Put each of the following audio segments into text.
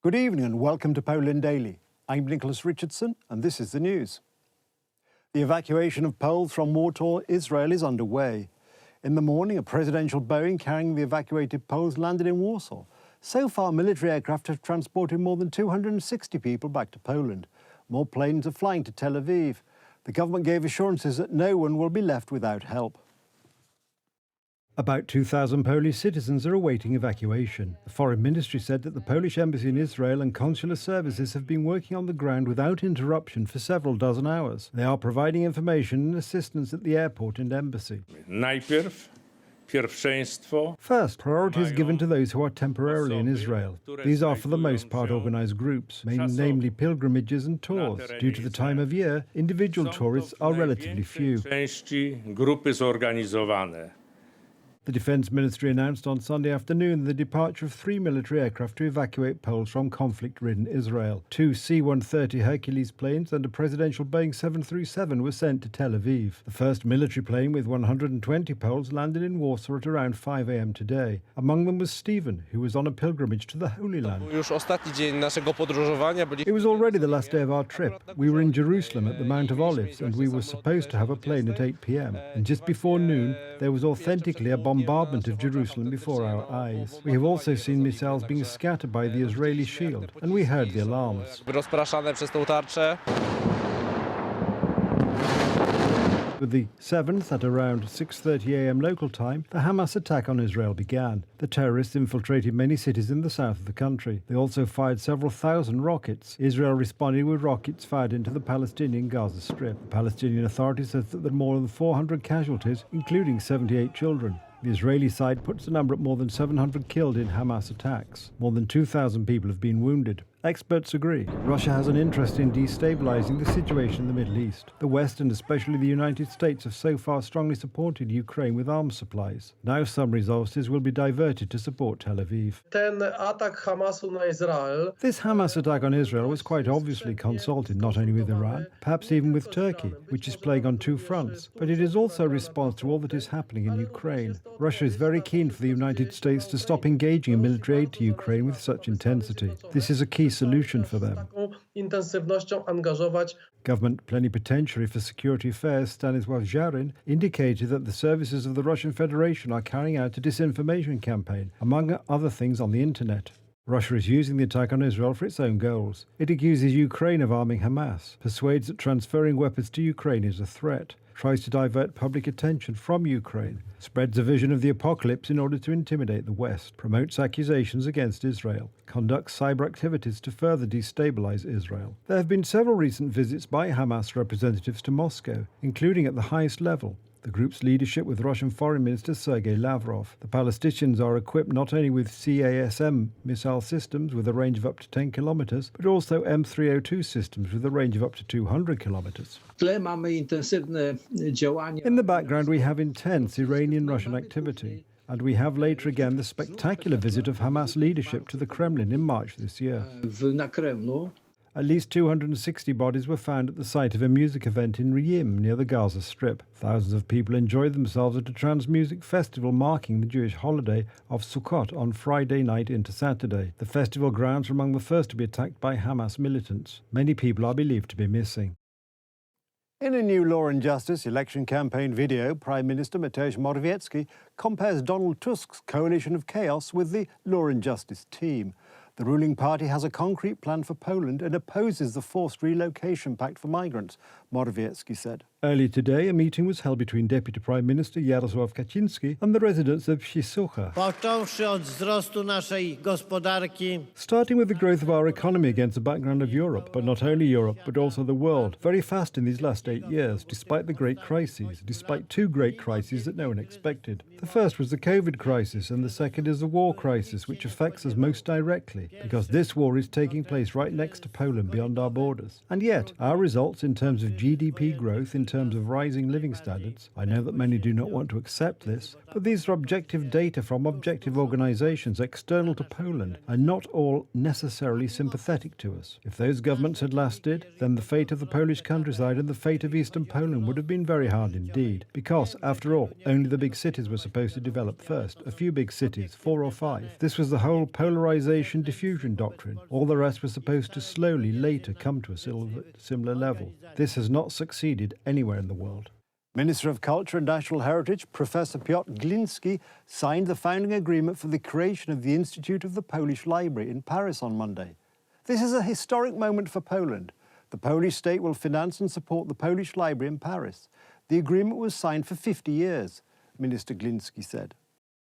Good evening and welcome to Poland Daily. I'm Nicholas Richardson and this is the news. The evacuation of Poles from war-torn Israel is underway. In the morning, a presidential Boeing carrying the evacuated Poles landed in Warsaw. So far, military aircraft have transported more than 260 people back to Poland. More planes are flying to Tel Aviv. The government gave assurances that no one will be left without help. About 2,000 Polish citizens are awaiting evacuation. The Foreign Ministry said that the Polish Embassy in Israel and consular services have been working on the ground without interruption for several dozen hours. They are providing information and assistance at the airport and embassy. First, priority is given to those who are temporarily in Israel. These are for the most part organised groups, namely pilgrimages and tours. Due to the time of year, individual tourists are relatively few. The Defence Ministry announced on Sunday afternoon the departure of 3 military aircraft to evacuate Poles from conflict-ridden Israel. 2 C-130 Hercules planes and a presidential Boeing 737 were sent to Tel Aviv. The first military plane with 120 Poles landed in Warsaw at around 5 a.m. today. Among them was Stephen, who was on a pilgrimage to the Holy Land. It was already the last day of our trip. We were in Jerusalem at the Mount of Olives and we were supposed to have a plane at 8 p.m. And just before noon, there was authentically a bombardment of Jerusalem before our eyes. We have also seen missiles being scattered by the Israeli shield, and we heard the alarms. With the 7th at around 6:30 a.m. local time, the Hamas attack on Israel began. The terrorists infiltrated many cities in the south of the country. They also fired several thousand rockets. Israel responded with rockets fired into the Palestinian Gaza Strip. The Palestinian Authority says that there are more than 400 casualties, including 78 children. The Israeli side puts the number at more than 700 killed in Hamas attacks. More than 2,000 people have been wounded. Experts agree. Russia has an interest in destabilizing the situation in the Middle East. The West, and especially the United States, have so far strongly supported Ukraine with arms supplies. Now some resources will be diverted to support Tel Aviv. This Hamas attack on Israel was quite obviously consulted not only with Iran, perhaps even with Turkey, which is playing on 2 fronts, but it is also a response to all that is happening in Ukraine. Russia is very keen for the United States to stop engaging in military aid to Ukraine with such intensity. This is a key solution for them. Government Plenipotentiary for Security Affairs Stanislaw Zharin indicated that the services of the Russian Federation are carrying out a disinformation campaign, among other things on the internet. Russia is using the attack on Israel for its own goals. It accuses Ukraine of arming Hamas, persuades that transferring weapons to Ukraine is a threat, tries to divert public attention from Ukraine, spreads a vision of the apocalypse in order to intimidate the West, promotes accusations against Israel, conducts cyber activities to further destabilize Israel. There have been several recent visits by Hamas representatives to Moscow, including at the highest level. The group's leadership with Russian Foreign Minister Sergei Lavrov. The Palestinians are equipped not only with CASM missile systems with a range of up to 10 kilometers, but also M302 systems with a range of up to 200 kilometers. In the background, we have intense Iranian-Russian activity. And we have later again the spectacular visit of Hamas leadership to the Kremlin in March this year. At least 260 bodies were found at the site of a music event in Riyim near the Gaza Strip. Thousands of people enjoyed themselves at a trans music festival marking the Jewish holiday of Sukkot on Friday night into Saturday. The festival grounds were among the first to be attacked by Hamas militants. Many people are believed to be missing. In a new Law and Justice election campaign video, Prime Minister Mateusz Morawiecki compares Donald Tusk's coalition of chaos with the Law and Justice team. The ruling party has a concrete plan for Poland and opposes the forced relocation pact for migrants, Morawiecki said. Earlier today, a meeting was held between Deputy Prime Minister Jarosław Kaczyński and the residents of Przysucha. Starting with the growth of our economy against the background of Europe, but not only Europe, but also the world, very fast in these last 8 years, despite the great crises, despite 2 great crises that no one expected. The first was the COVID crisis, and the second is the war crisis, which affects us most directly, because this war is taking place right next to Poland, beyond our borders. And yet, our results in terms of GDP growth in terms of rising living standards. I know that many do not want to accept this, but these are objective data from objective organizations external to Poland and not all necessarily sympathetic to us. If those governments had lasted, then the fate of the Polish countryside and the fate of eastern Poland would have been very hard indeed, because, after all, only the big cities were supposed to develop first, a few big cities, 4 or 5. This was the whole polarization diffusion doctrine. All the rest was supposed to slowly later come to a similar level. This has not succeeded anywhere in the world. Minister of Culture and National Heritage, Professor Piotr Gliński, signed the founding agreement for the creation of the Institute of the Polish Library in Paris on Monday. This is a historic moment for Poland. The Polish state will finance and support the Polish Library in Paris. The agreement was signed for 50 years, Minister Gliński said.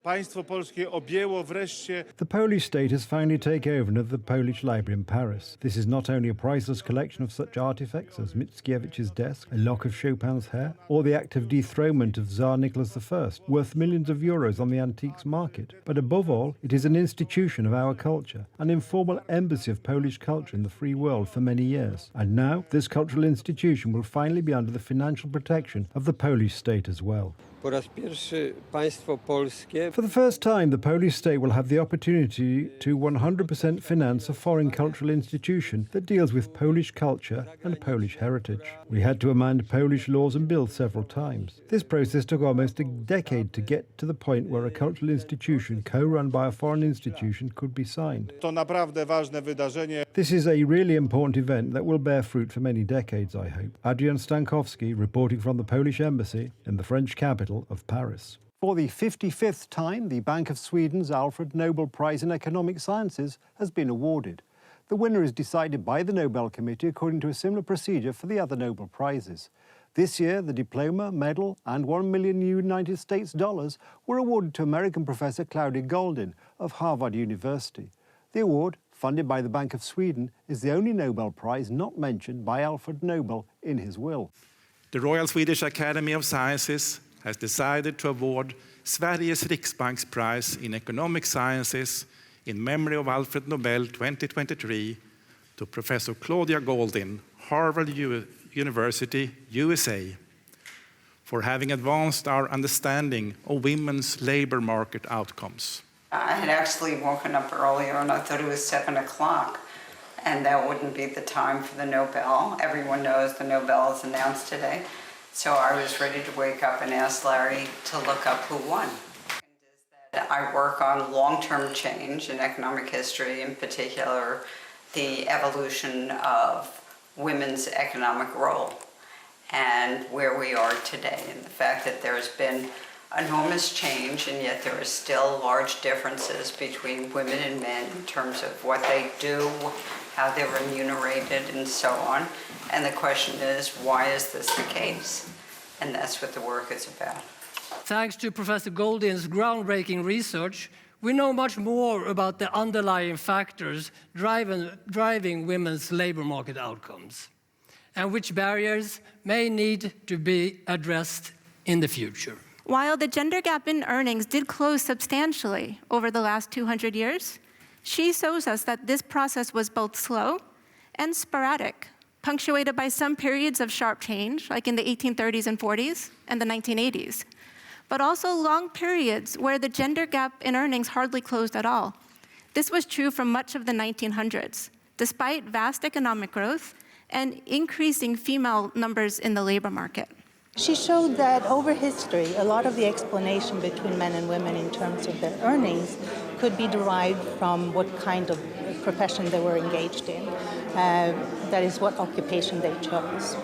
The Polish state has finally taken over the Polish Library in Paris. This is not only a priceless collection of such artifacts as Mickiewicz's desk, a lock of Chopin's hair, or the act of dethronement of Tsar Nicholas I, worth millions of euros on the antiques market, but above all, it is an institution of our culture, an informal embassy of Polish culture in the free world for many years. And now, this cultural institution will finally be under the financial protection of the Polish state as well. For the first time, the Polish state will have the opportunity to 100% finance a foreign cultural institution that deals with Polish culture and Polish heritage. We had to amend Polish laws and bills several times. This process took almost a decade to get to the point where a cultural institution co-run by a foreign institution could be signed. This is a really important event that will bear fruit for many decades, I hope. Adrian Stankowski, reporting from the Polish embassy in the French capital of Paris. For the 55th time, the Bank of Sweden's Alfred Nobel Prize in Economic Sciences has been awarded. The winner is decided by the Nobel Committee according to a similar procedure for the other Nobel Prizes. This year, the diploma, medal and $1 million United States dollars were awarded to American professor Claudia Goldin of Harvard University. The award, funded by the Bank of Sweden, is the only Nobel Prize not mentioned by Alfred Nobel in his will. The Royal Swedish Academy of Sciences has decided to award Sveriges Riksbanks Prize in Economic Sciences in memory of Alfred Nobel 2023 to Professor Claudia Goldin, Harvard University, USA, for having advanced our understanding of women's labor market outcomes. I had actually woken up earlier and I thought it was 7 o'clock, and that wouldn't be the time for the Nobel. Everyone knows the Nobel is announced today. So I was ready to wake up and ask Larry to look up who won. I work on long-term change in economic history, in particular the evolution of women's economic role and where we are today, and the fact that there's been enormous change and yet there are still large differences between women and men in terms of what they do, how they're remunerated, and so on. And the question is, why is this the case? And that's what the work is about. Thanks to Professor Goldin's groundbreaking research, we know much more about the underlying factors driving women's labor market outcomes, and which barriers may need to be addressed in the future. While the gender gap in earnings did close substantially over the last 200 years, she shows us that this process was both slow and sporadic, punctuated by some periods of sharp change, like in the 1830s and 40s and the 1980s, but also long periods where the gender gap in earnings hardly closed at all. This was true from much of the 1900s, despite vast economic growth and increasing female numbers in the labor market. She showed that over history, a lot of the explanation between men and women in terms of their earnings could be derived from what kind of profession they were engaged in. That is, what occupation they chose.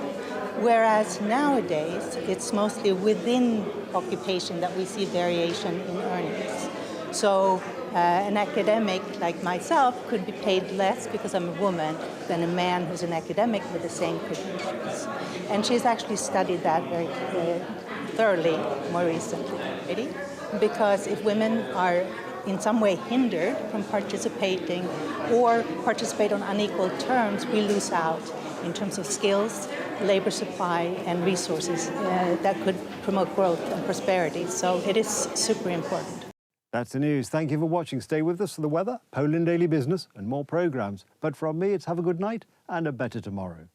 Whereas nowadays, it's mostly within occupation that we see variation in earnings. So an academic like myself could be paid less because I'm a woman than a man who's an academic with the same credentials. And she's actually studied that very thoroughly more recently, really. Because if women are in some way hindered from participating or participate on unequal terms, we lose out in terms of skills, labor supply, and resources that could promote growth and prosperity. So it is super important. That's the news. Thank you for watching. Stay with us for the weather, Poland Daily Business, and more programs. But from me, it's have a good night and a better tomorrow.